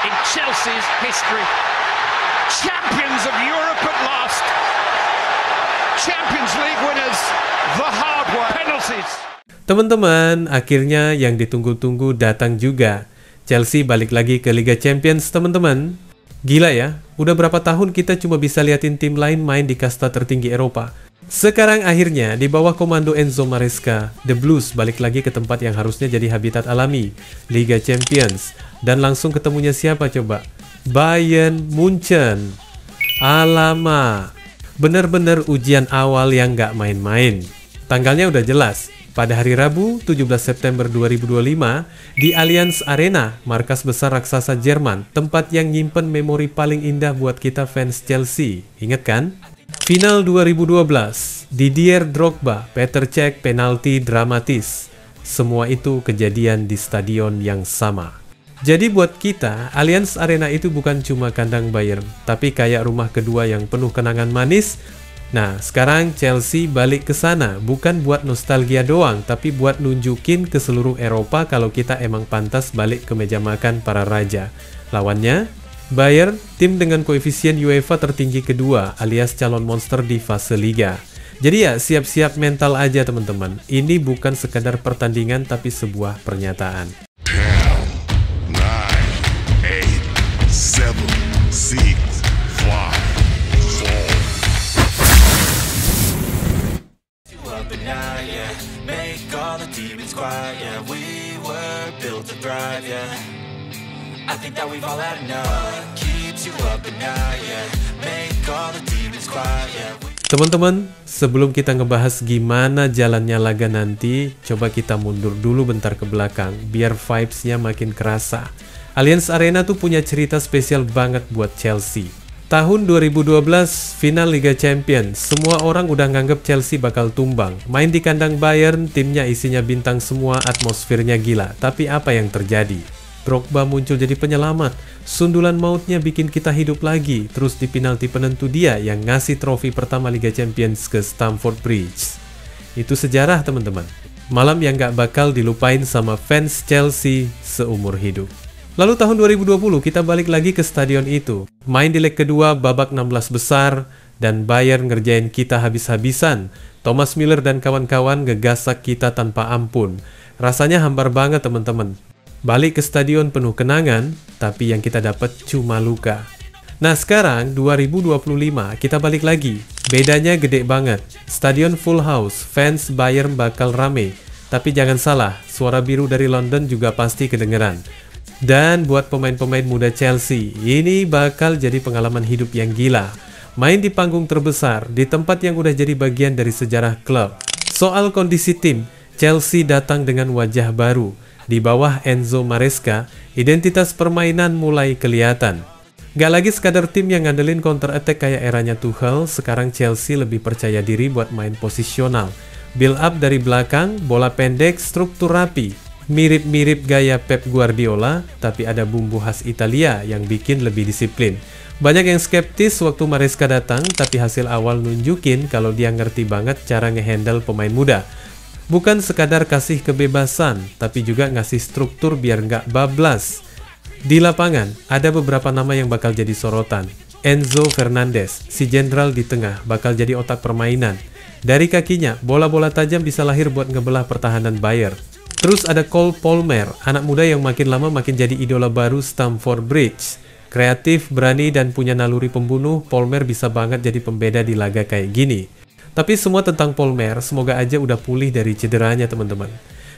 in Chelsea's history. Champions of Europe at last. Champions League winners the hard way. Penalties. Teman-teman, akhirnya yang ditunggu-tunggu datang juga. Chelsea balik lagi ke Liga Champions, teman-teman. Gila ya, udah berapa tahun kita cuma bisa liatin tim lain main di kasta tertinggi Eropa. Sekarang akhirnya, di bawah komando Enzo Maresca, The Blues balik lagi ke tempat yang harusnya jadi habitat alami, Liga Champions. Dan langsung ketemunya siapa coba? Bayern Munchen. Alamak, bener-bener ujian awal yang nggak main-main. Tanggalnya udah jelas. Pada hari Rabu, 17 September 2025, di Allianz Arena, markas besar raksasa Jerman, tempat yang nyimpen memori paling indah buat kita fans Chelsea. Ingat kan? Final 2012, Didier Drogba, Petr Cech, penalti dramatis. Semua itu kejadian di stadion yang sama. Jadi buat kita, Allianz Arena itu bukan cuma kandang Bayern, tapi kayak rumah kedua yang penuh kenangan manis. Nah, sekarang Chelsea balik ke sana, bukan buat nostalgia doang, tapi buat nunjukin ke seluruh Eropa kalau kita emang pantas balik ke meja makan para raja. Lawannya, Bayern, tim dengan koefisien UEFA tertinggi kedua, alias calon monster di fase Liga. Jadi ya, siap-siap mental aja teman-teman. Ini bukan sekadar pertandingan, tapi sebuah pernyataan. 10, 9, 8, 7, 6, 5, 4. Make all the demons quiet, yeah. We were built to thrive, yeah. I think that we've all had enough. Keeps you up at night, yeah. Make all the demons quiet, yeah. Teman-teman, sebelum kita ngebahas gimana jalannya laga nanti, coba kita mundur dulu bentar ke belakang, biar vibes-nya makin kerasa. Allianz Arena tuh punya cerita spesial banget buat Chelsea. Tahun 2012, final Liga Champions, semua orang udah nganggep Chelsea bakal tumbang. Main di kandang Bayern, timnya isinya bintang semua, atmosfernya gila. Tapi apa yang terjadi? Drogba muncul jadi penyelamat, sundulan mautnya bikin kita hidup lagi, terus di penalti penentu dia yang ngasih trofi pertama Liga Champions ke Stamford Bridge. Itu sejarah teman-teman. Malam yang gak bakal dilupain sama fans Chelsea seumur hidup. Lalu tahun 2020 kita balik lagi ke stadion itu. Main di leg kedua babak 16 besar dan Bayern ngerjain kita habis-habisan. Thomas Müller dan kawan-kawan ngegasak kita tanpa ampun. Rasanya hambar banget teman-teman. Balik ke stadion penuh kenangan, tapi yang kita dapat cuma luka. Nah sekarang 2025 kita balik lagi. Bedanya gede banget. Stadion full house, fans Bayern bakal rame. Tapi jangan salah, suara biru dari London juga pasti kedengeran. Dan buat pemain-pemain muda Chelsea, ini bakal jadi pengalaman hidup yang gila. Main di panggung terbesar, di tempat yang udah jadi bagian dari sejarah klub. Soal kondisi tim, Chelsea datang dengan wajah baru. Di bawah Enzo Maresca, identitas permainan mulai kelihatan. Gak lagi sekadar tim yang ngandelin counter attack kayak eranya Tuchel, sekarang Chelsea lebih percaya diri buat main posisional. Build up dari belakang, bola pendek, struktur rapi. Mirip-mirip gaya Pep Guardiola, tapi ada bumbu khas Italia yang bikin lebih disiplin. Banyak yang skeptis waktu Maresca datang, tapi hasil awal nunjukin kalau dia ngerti banget cara ngehandle pemain muda. Bukan sekadar kasih kebebasan, tapi juga ngasih struktur biar nggak bablas. Di lapangan, ada beberapa nama yang bakal jadi sorotan. Enzo Fernandez, si jenderal di tengah, bakal jadi otak permainan. Dari kakinya, bola-bola tajam bisa lahir buat ngebelah pertahanan Bayern. Terus ada Cole Palmer, anak muda yang makin lama makin jadi idola baru Stamford Bridge. Kreatif, berani, dan punya naluri pembunuh, Palmer bisa banget jadi pembeda di laga kayak gini. Tapi semua tentang Palmer, semoga aja udah pulih dari cederanya teman-teman.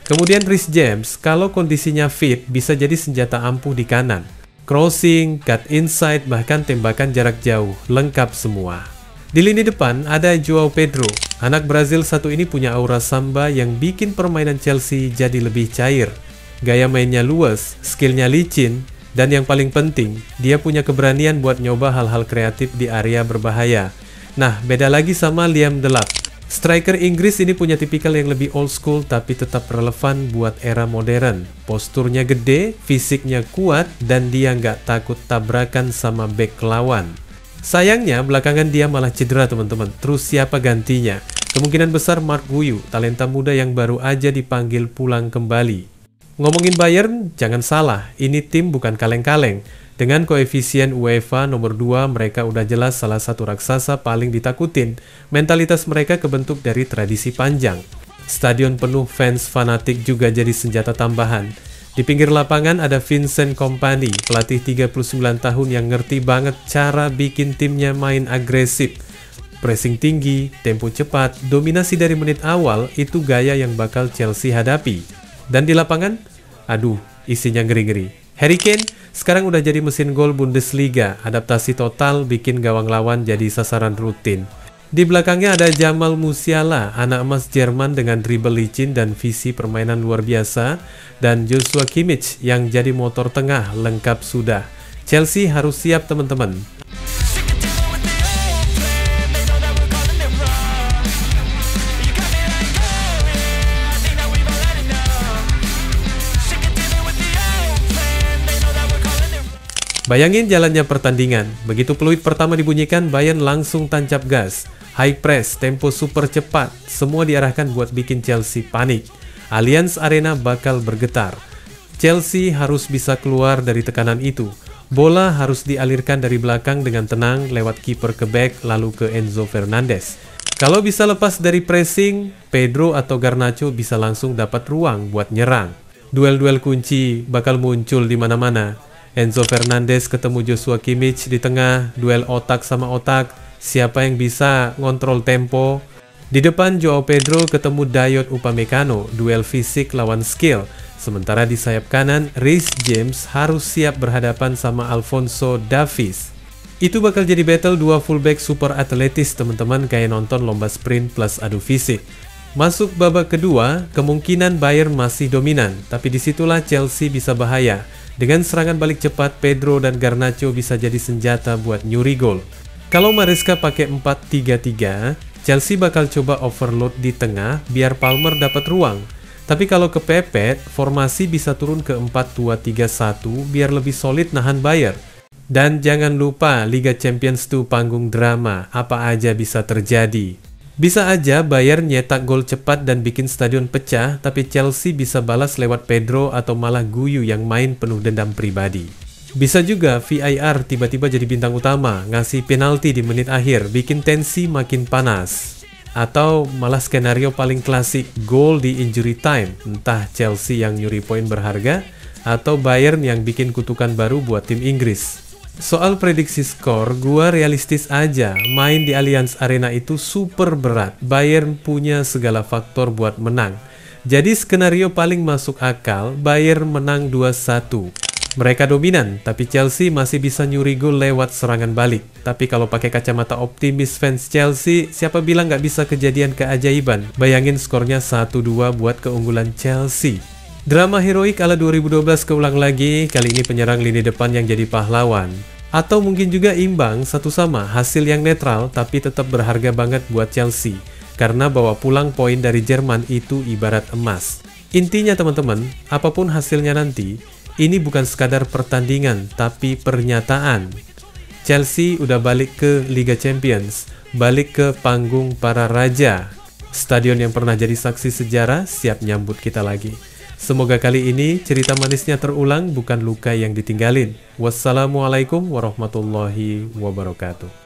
Kemudian Reece James, kalau kondisinya fit, bisa jadi senjata ampuh di kanan. Crossing, cut inside, bahkan tembakan jarak jauh, lengkap semua. Di lini depan ada Joao Pedro. Anak Brazil satu ini punya aura samba yang bikin permainan Chelsea jadi lebih cair. Gaya mainnya luas, skillnya licin, dan yang paling penting, dia punya keberanian buat nyoba hal-hal kreatif di area berbahaya. Nah, beda lagi sama Liam Delap. Striker Inggris ini punya tipikal yang lebih old school tapi tetap relevan buat era modern. Posturnya gede, fisiknya kuat, dan dia nggak takut tabrakan sama bek lawan. Sayangnya, belakangan dia malah cedera teman-teman. Terus siapa gantinya? Kemungkinan besar Mark Guiu, talenta muda yang baru aja dipanggil pulang kembali. Ngomongin Bayern, jangan salah, ini tim bukan kaleng-kaleng. Dengan koefisien UEFA nomor 2, mereka udah jelas salah satu raksasa paling ditakutin. Mentalitas mereka kebentuk dari tradisi panjang. Stadion penuh fans fanatik juga jadi senjata tambahan. Di pinggir lapangan ada Vincent Kompany, pelatih 39 tahun yang ngerti banget cara bikin timnya main agresif. Pressing tinggi, tempo cepat, dominasi dari menit awal, itu gaya yang bakal Chelsea hadapi. Dan di lapangan, aduh, isinya ngeri-ngeri. Harry Kane sekarang udah jadi mesin gol Bundesliga, adaptasi total bikin gawang lawan jadi sasaran rutin. Di belakangnya ada Jamal Musiala, anak emas Jerman dengan dribble licin dan visi permainan luar biasa, dan Joshua Kimmich yang jadi motor tengah, lengkap sudah. Chelsea harus siap teman-teman. Bayangin jalannya pertandingan, begitu peluit pertama dibunyikan, Bayern langsung tancap gas. High press, tempo super cepat, semua diarahkan buat bikin Chelsea panik. Allianz Arena bakal bergetar. Chelsea harus bisa keluar dari tekanan itu. Bola harus dialirkan dari belakang dengan tenang lewat kiper ke back lalu ke Enzo Fernandez. Kalau bisa lepas dari pressing, Pedro atau Garnacho bisa langsung dapat ruang buat nyerang. Duel-duel kunci bakal muncul di mana-mana. Enzo Fernandez ketemu Joshua Kimmich di tengah, duel otak sama otak, siapa yang bisa ngontrol tempo. Di depan Joao Pedro ketemu Dayot Upamecano, duel fisik lawan skill. Sementara di sayap kanan, Reece James harus siap berhadapan sama Alphonso Davies. Itu bakal jadi battle dua fullback super atletis teman-teman, kayak nonton lomba sprint plus adu fisik. Masuk babak kedua, kemungkinan Bayern masih dominan, tapi disitulah Chelsea bisa bahaya. Dengan serangan balik cepat, Pedro dan Garnacho bisa jadi senjata buat nyuri gol. Kalau Maresca pakai 4-3-3, Chelsea bakal coba overload di tengah biar Palmer dapat ruang. Tapi kalau kepepet, formasi bisa turun ke 4-2-3-1 biar lebih solid nahan Bayern. Dan jangan lupa, Liga Champions itu panggung drama, apa aja bisa terjadi. Bisa aja Bayern nyetak gol cepat dan bikin stadion pecah, tapi Chelsea bisa balas lewat Pedro atau malah Guyu yang main penuh dendam pribadi. Bisa juga VAR tiba-tiba jadi bintang utama, ngasih penalti di menit akhir, bikin tensi makin panas. Atau malah skenario paling klasik, gol di injury time, entah Chelsea yang nyuri poin berharga, atau Bayern yang bikin kutukan baru buat tim Inggris. Soal prediksi skor, gua realistis aja, main di Allianz Arena itu super berat. Bayern punya segala faktor buat menang. Jadi skenario paling masuk akal, Bayern menang 2-1. Mereka dominan, tapi Chelsea masih bisa nyuri gol lewat serangan balik. Tapi kalau pakai kacamata optimis fans Chelsea, siapa bilang nggak bisa kejadian keajaiban? Bayangin skornya 1-2 buat keunggulan Chelsea. Drama heroik ala 2012 keulang lagi, kali ini penyerang lini depan yang jadi pahlawan. Atau mungkin juga imbang satu sama, hasil yang netral tapi tetap berharga banget buat Chelsea. Karena bawa pulang poin dari Jerman itu ibarat emas. Intinya teman-teman, apapun hasilnya nanti, ini bukan sekadar pertandingan tapi pernyataan. Chelsea udah balik ke Liga Champions, balik ke panggung para raja. Stadion yang pernah jadi saksi sejarah siap nyambut kita lagi. Semoga kali ini cerita manisnya terulang, bukan luka yang ditinggalin. Wassalamualaikum warahmatullahi wabarakatuh.